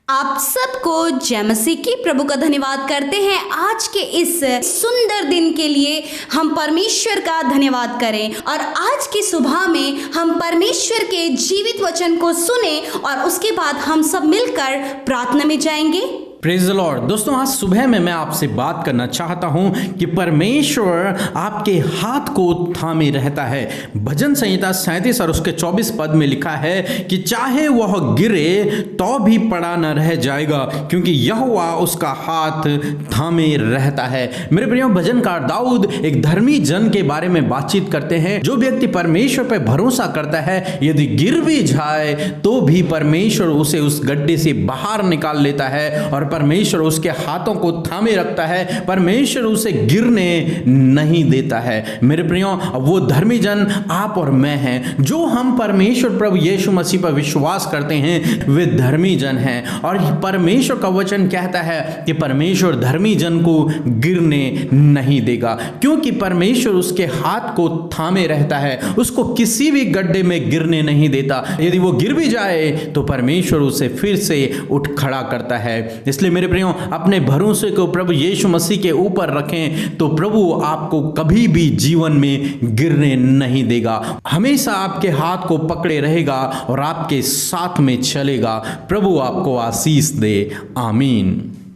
आप सबको जय मसीह की प्रभु का धन्यवाद करते हैं। आज के इस सुंदर दिन के लिए हम परमेश्वर का धन्यवाद करें और आज की सुबह में हम परमेश्वर के जीवित वचन को सुने और उसके बाद हम सब मिलकर प्रार्थना में जाएंगे। Praise the Lord. दोस्तों, आज सुबह में मैं आपसे बात करना चाहता हूं कि परमेश्वर आपके हाथ को थामे रहता है। भजन संहिता 37 और उसके 24 पद में लिखा है कि चाहे वह गिरे तो भी पड़ा न रह जाएगा, क्योंकि यहोवा उसका हाथ थामे रहता है। मेरे प्रियो, भजनकार दाऊद एक धर्मी जन के बारे में बातचीत करते हैं। जो व्यक्ति परमेश्वर पर भरोसा करता है, यदि गिर भी जाए तो भी परमेश्वर उसे उस गड्ढे से बाहर निकाल लेता है और परमेश्वर उसके हाथों को थामे रखता है। परमेश्वर उसे गिरने नहीं देता है। मेरे प्रियो, वो धर्मी जन आप और मैं हैं। जो हम परमेश्वर प्रभु यीशु मसीह पर विश्वास करते हैं, वे धर्मी जन हैं। और परमेश्वर का वचन कहता है कि परमेश्वर धर्मी जन को गिरने नहीं देगा, क्योंकि परमेश्वर उसके हाथ को थामे रहता है, उसको किसी भी गड्ढे में गिरने नहीं देता। यदि वो गिर भी जाए तो परमेश्वर उसे फिर से उठ खड़ा करता है। इसलिए मेरे प्रियो, अपने भरोसे को प्रभु यीशु मसीह के ऊपर रखें तो प्रभु आपको कभी भी जीवन में गिरने नहीं देगा। हमेशा आपके हाथ को पकड़े रहेगा और आपके साथ में चलेगा। प्रभु आपको आशीष दे। आमीन।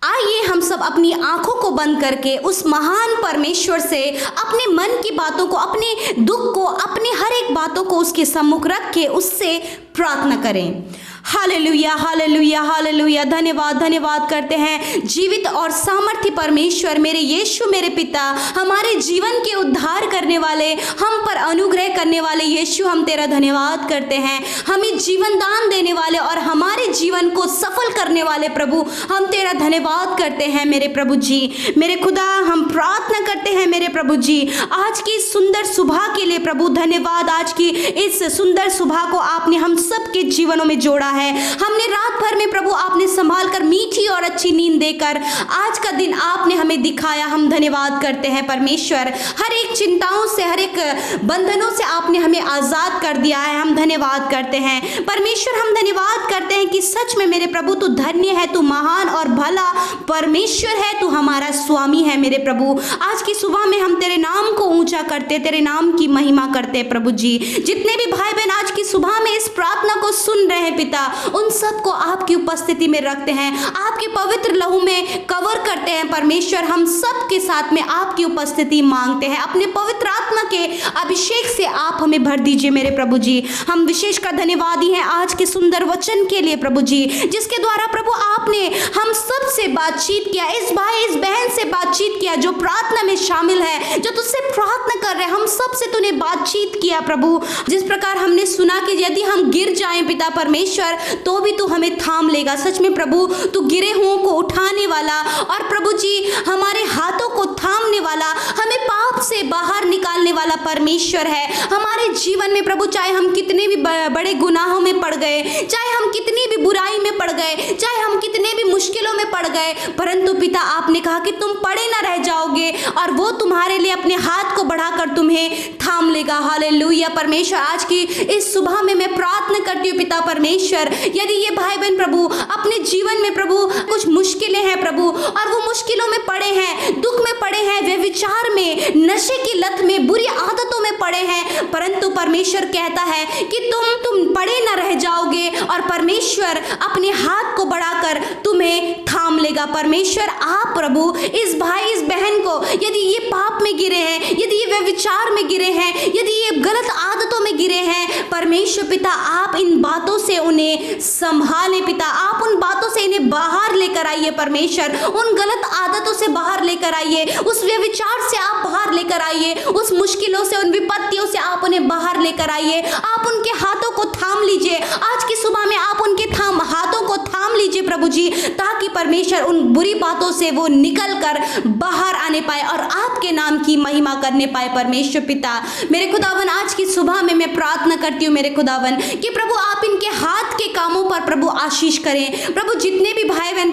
आइए हम सब अपनी आंखों को बंद करके उस महान परमेश्वर से अपने मन की बातों को, अपने दुख को, अपने हर एक बातों को उसके सम्मुख रख के उससे प्रार्थना करें। Hallelujah, hallelujah, hallelujah. धन्यवाद, धन्यवाद करते हैं जीवित और सामर्थ्य परमेश्वर, मेरे यीशु, मेरे पिता, हमारे जीवन के उद्धार करने वाले, हम पर अनुग्रह करने वाले यीशु, हम तेरा धन्यवाद करते हैं। हमें जीवन दान देने वाले और हमारे जीवन को सफल करने वाले प्रभु, हम तेरा धन्यवाद करते हैं मेरे प्रभु जी। मेरे खुदा, हम प्रार्थना करते हैं मेरे प्रभु जी आज की सुंदर सुबह के लिए। प्रभु धन्यवाद, आज की इस सुंदर सुबह को आपने हम सबके जीवनों में जोड़ा है। हमने रात भर में प्रभु आपने संभाल कर मीठी और अच्छी नींद देकर आज का दिन आपने हमें दिखाया। हम धन्यवाद करते हैं परमेश्वर। हर एक चिंताओं से, हर एक बंधनों से आपने हमें आजाद कर दिया है। हम धन्यवाद करते हैं परमेश्वर। हम धन्यवाद करते हैं कि सच में मेरे प्रभु तू धन्य है, तू महान और भला परमेश्वर है, तू हमारा स्वामी है मेरे प्रभु। आज की सुबह में हम तेरे नाम को ऊंचा करते, तेरे नाम की महिमा करते प्रभु जी। जितने भी भाई बहन आज की सुबह में इस प्रार्थना को सुन रहे हैं पिता, उन सबको आपकी उपस्थिति में रखते हैं, आपके पवित्र लहू में कवर करते हैं परमेश्वर। हम सब के साथ में आपकी उपस्थिति मांगते हैं। अपने पवित्र आत्मा के अभिषेक से आप हमें भर दीजिए मेरे प्रभु जी। हम विशेष कर धन्यवादी हैं आज के सुंदर वचन के लिए प्रभु जी, जिसके द्वारा प्रभु आपने हम सब से बातचीत किया, इस भाई इस बहन से बातचीत किया जो प्रार्थना में शामिल है, जो तुझसे प्रार्थना कर रहे हैं। हम सब से तूने बातचीत किया प्रभु। जिस प्रकार हमने सुना कि यदि हम गिर जाएं पिता परमेश्वर तो भी तू हमें थाम लेगा। सच में प्रभु तू गिरे हुओं को उठाने वाला और प्रभु जी हमारे हाथों को थामने वाला, हमें पाप से बाहर निकालने वाला परमेश्वर है हमारे जीवन में प्रभु। चाहे हम कितने भी बड़े गुनाहों में पड़ गए, चाहे हम कितनी भी बुराई में पड़ गए, चाहे हम कितने भी मुश्किलों में पड़ गए, परंतु पिता आपने कहा कि तुम पड़े ना रह जाओगे और वो तुम्हारे लिए अपने हाथ को बढ़ाकर तुम्हें थाम लेगा। हालेलुया परमेश्वर। आज की इस सुबह में मैं प्रार्थना करती हूँ पिता परमेश्वर, यदि ये भाई बहन प्रभु अपने जीवन में प्रभु कुछ मुश्किलें हैं प्रभु, और वो मुश्किलों में पड़े हैं, दुख में पड़े हैं, वे विचार में, नशे की लत में, बुरी आदतों में पड़े हैं, परंतु परमेश्वर कहता है कि तुम पड़े ना रह जाओगे और परमेश्वर अपने हाथ को बढ़ाकर तुम्हें थाम लेगा। परमेश्वर आप प्रभु इस भाई इस बहन को, यदि ये पाप में गिरे हैं, यदि ये विचार में गिरे हैं, यदि ये गलत आदतों में गिरे हैं, परमेश्वर पिता आप इन बातों से उन्हें संभाले पिता। आप उन बातों से इन्हें बाहर लेकर आइए परमेश्वर। उन गलत आदतों से बाहर लेकर आइए, उस व्यभिचार से आप बाहर लेकर आइए, उस मुश्किलों से, उन विपत्तियों से आप उन्हें बाहर लेकर आइए। आप उनके हाथों को थाम लीजिए। आज की सुबह में आप उनके हाथों को थाम लीजिए प्रभु जी, ताकि परमेश्वर उन बुरी बातों से वो निकल कर बाहर आने पाए और आपके नाम की महिमा करने पाए परमेश्वर पिता। मेरे खुदावन, आज की सुबह में मैं प्रार्थना करती हूँ मेरे खुदावन कि प्रभु आप इनके हाथ के कामों पर प्रभु आशीष करें प्रभु। जितने भी भाई बहन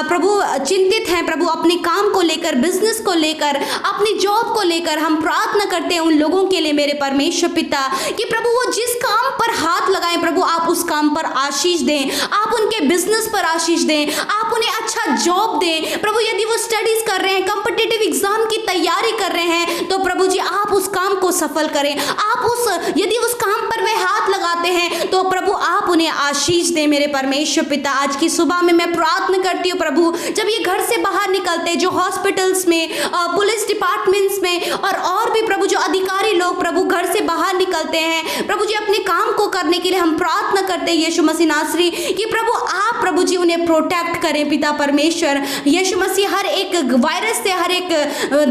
प्रभु चिंतित हैं प्रभु अपने काम को लेकर, बिजनेस को लेकर, अपनी जॉब को लेकर, हम प्रार्थना करते हैं उन लोगों के लिए मेरे परमेश्वर पिता कि प्रभु वो जिस काम पर हाथ लगाएं प्रभु आप उस काम पर आशीष दें। आप उनके बिजनेस पर आशीष दें, आप उन्हें अच्छा जॉब दें प्रभु। यदि वो स्टडीज कर रहे हैं, कॉम्पिटिटिव एग्जाम की तैयारी कर रहे हैं, तो प्रभु जी आप उस काम को सफल करें। आप यदि उस काम पर वे हाथ लगाते हैं तो प्रभु आप उन्हें आशीष दें मेरे परमेश्वर पिता। आज की सुबह में मैं प्रार्थना करती हूँ प्रभु, जब ये घर से बाहर निकलते हैं, जो हॉस्पिटल्स में, पुलिस डिपार्टमेंट्स में और भी प्रभु जो अधिकारी लोग प्रभु घर से बाहर निकलते हैं प्रभु जी अपने काम को करने के लिए, हम प्रार्थना करते हैं यीशु मसीह नासरी कि प्रभु आप प्रभु जी उन्हें प्रोटेक्ट करें पिता परमेश्वर। यीशु मसीह हर एक वायरस से, हर एक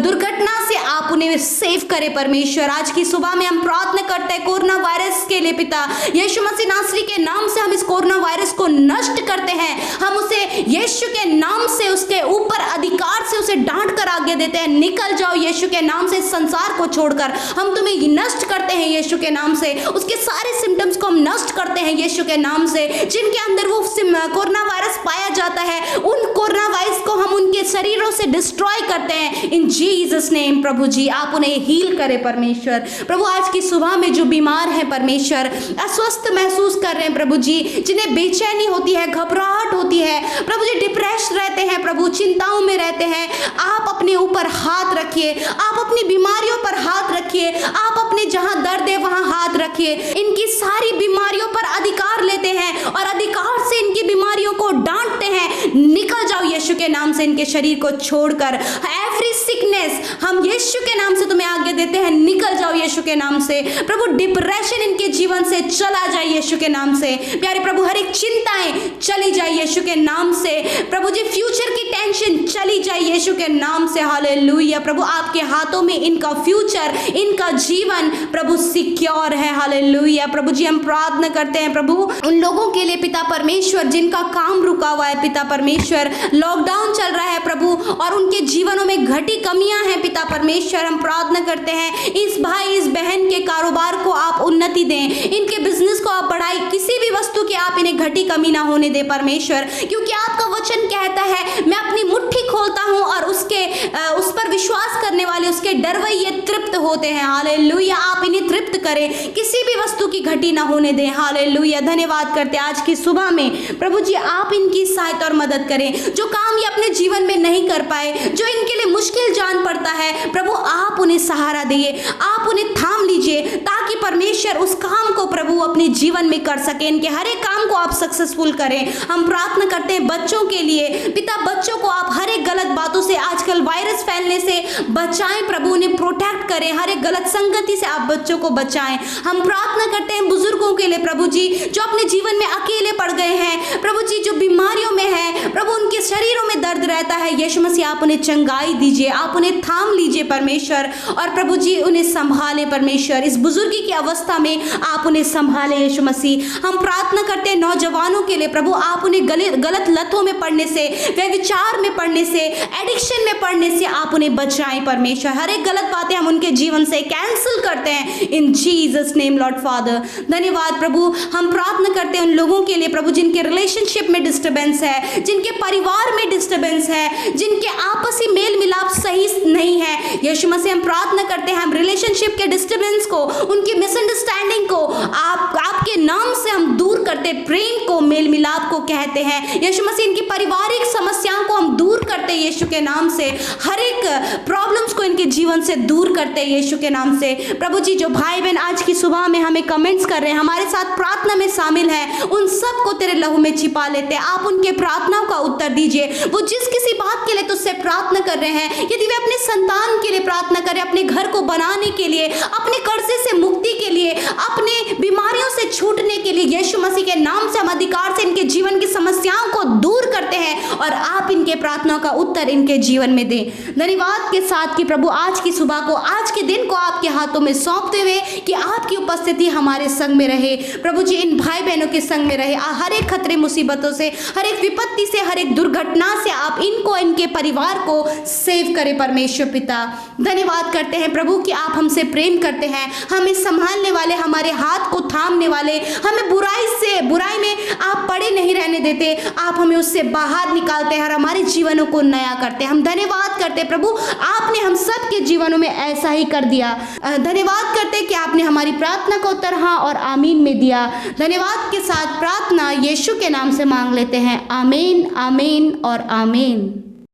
दुर्घटना से आप उन्हें सेव करें परमेश्वर। आज की सुबह में हम प्रार्थना करते हैं कोरोना वायरस के लिए पिता। यीशु मसीह नासरी के नाम से हम इस कोरोना वायरस को नष्ट करते हैं। हम उसे यीशु के नाम से, उसके ऊपर अधिकार से उसे डांट कर आगे देते हैं, निकल जाओ यीशु के नाम से संसार को छोड़कर। हम तुम्हें नष्ट करते हैं यीशु के नाम से। उसके सारे सिम्टम्स को हम नष्ट करते हैं यीशु के नाम से। जिनके अंदर वो कोरोना वायरस पाया जाता है, उन कोरोना वायरस को हम उनके शरीरों से डिस्ट्रॉय करते हैं इन जीसस नेम। प्रभु जी आप उन्हें हील करें परमेश्वर। प्रभु आज की सुबह में जो बीमार हैं परमेश्वर, अस्वस्थ महसूस कर रहे हैं प्रभु जी, जिन्हें बेचैनी होती है, घबराहट होती है प्रभु जी, डिप्रेस रहते हैं प्रभु, चिंताओं में रहते हैं, आप अपने ऊपर हाथ रखिए, आप अपनी बीमारियों पर हाथ रखिए, आप अपने जहां दर्द है वहां हाथ रखिए। इनकी सारी बीमारियों पर अधिकार लेते हैं और अधिकार से इनकी बीमारियों को डांटते हैं। निकल जाओ यीशु के नाम से इनके शरीर को छोड़कर। एवरी सिकनेस हम यीशु के नाम से तुम्हें आज्ञा देते हैं, निकल जाओ यीशु के नाम से प्रभु। डिप्रेशन इनके जीवन से चला जाए यीशु के नाम से प्यारे प्रभु। हर एक चिंताएं चली जाए यीशु के नाम से प्रभु जी। फ्यूचर की टेंशन चली जाए यीशु के नाम से। हालेलुया प्रभु, आपके हाथों में इनका फ्यूचर, इनका जीवन प्रभु सिक्योर है। हालेलुया प्रभु जी हम प्रार्थना करते हैं प्रभु उन लोगों के लिए पिता परमेश्वर जिनका काम रुका हुआ है पिता परमेश्वर, लॉकडाउन चल रहा है प्रभु और उनके जीवनों में घटी कमियां हैं पिता परमेश्वर। हम प्रार्थना करते हैं इस भाई इस बहन के कारोबार को आप उन्नति दें, इनके बिजनेस को आप बढ़ाई, किसी भी वस्तु की आप इन्हें घटी कमी ना होने दे परमेश्वर, क्योंकि आपका वचन कहता है मैं अपनी मुट्ठी खोलता हूं और उस पर विश्वास करने वाले उसके डरवैये तृप्त होते हैं। हालेलुया आप इन्हें तृप्त करें, किसी भी वस्तु की घटी ना होने दें। हालेलुया धन्यवाद करते आज की सुबह में प्रभु जी आप इनकी सहायता और मदद करें। जो काम ये अपने जीवन में नहीं कर पाए, जो इनके लिए मुश्किल जान पड़ता है प्रभु आप उन्हें सहारा दिए, आप उन्हें थाम लीजिए ताकि परमेश्वर उस काम को प्रभु अपने जीवन में कर सके। इनके हर एक काम को आप सक्सेसफुल करें। हम प्रार्थना करते हैं बच्चों के लिए पिता, बच्चों को आप हर एक गलत बातों से, आजकल वायरस फैलने से बचाएं प्रभु, उन्हें प्रोटेक्ट करें, हर एक गलत संगति से आप बच्चों को बचाएं। हम प्रार्थना करते हैं बुजुर्गों के लिए प्रभु जी जो अपने जीवन में अकेले पड़ गए हैं प्रभु जी, जो बीमारियों में है प्रभु, उनके शरीरों में दर्द रहता है यीशु मसीह आप उन्हें चंगाई दीजिए, आप उन्हें थाम लीजिए परमेश्वर और प्रभु जी उन्हें संभाले परमेश्वर। इस बुजुर्गी की अवस्था में आप उन्हें संभाले यीशु मसीह। हम प्रार्थना करते हैं नौजवानों के लिए प्रभु, आप उन्हें गलत लतों में पड़ने से, व्यभिचार में पड़ने से, एडिक्शन में पड़ने से आप उन्हें बचाएं परमेश्वर। हर एक गलत बातें हम उनके जीवन से कैंसिल करते हैं इन जीसस नेम लॉर्ड फादर। धन्यवाद प्रभु। हम प्रार्थना करते हैं उन लोगों के लिए प्रभु जिनके रिलेशनशिप में डिस्टर्बेंस है, जिनके परिवार में डिस्टर्बेंस है, जिनके आपसी मेल मिलाप सही नहीं है यीशु मसीह। हम प्रार्थना करते हैं हम रिलेशनशिप के डिस्टर्बेंस को, उनकी मिसअंडरस्टैंडिंग को आपके नाम से हम दूर करते, प्रेम को, मेल मिलाप को कहते हैं यीशु मसीह। इनकी पारिवारिक समस्याओं को हम दूर करते हैं यीशु के नाम से, हर एक प्रॉब्लम्स को इनके जीवन से दूर करते हैं यीशु के नाम से प्रभु जी। जो भाई बहन आज की सुबह में हमें कमेंट्स कर रहे हैं, हमारे साथ प्रार्थना में शामिल हैं, उन सब को तेरे लहू में छिपा लेते हैं। आप उनके प्रार्थनाओं का उत्तर दीजिए। वो जिस किसी बात के लिए तुझसे प्रार्थना कर रहे हैं, यदि वे अपने संतान के लिए प्रार्थना करें, अपने घर को बनाने के लिए, अपने कर्जे से मुक्ति के लिए, अपने बीमारियों से छूटने के लिए, यीशु मसीह के नाम से हम अधिकार से इनके जीवन की समस्याओं को दूर करते हैं और आप इनके प्रार्थनाओं का उत्तर इनके जीवन में दें। धन्यवाद के साथ कि प्रभु आज की सुबह को, आज के दिन को आपके हाथों में सौंपते हुए कि आपकी उपस्थिति हमारे संग में रहे प्रभु जी, इन भाई बहनों के संग में रहे। हर एक खतरे मुसीबतों से, हर एक विपत्ति से, हर एक दुर्घटना से आप इनको, इनके परिवार को सेव करें परमेश्वर पिता। धन्यवाद करते हैं प्रभु कि आप हमसे प्रेम करते हैं, हमें संभालने वाले, हमारे हाथ को थामने वाले, हमें हमें बुराई में आप पड़े नहीं रहने देते, आप हमें उससे बाहर निकालते हैं और हमारे जीवनों को नया करते हैं। हम धन्यवाद करते हैं प्रभु, आपने हम सब के जीवनों में ऐसा ही कर दिया। धन्यवाद करते हैं कि आपने हमारी प्रार्थना को उत्तर हाँ और आमीन में दिया। धन्यवाद के साथ प्रार्थना यीशु के नाम से मांग लेते हैं। आमीन, आमीन और आमीन।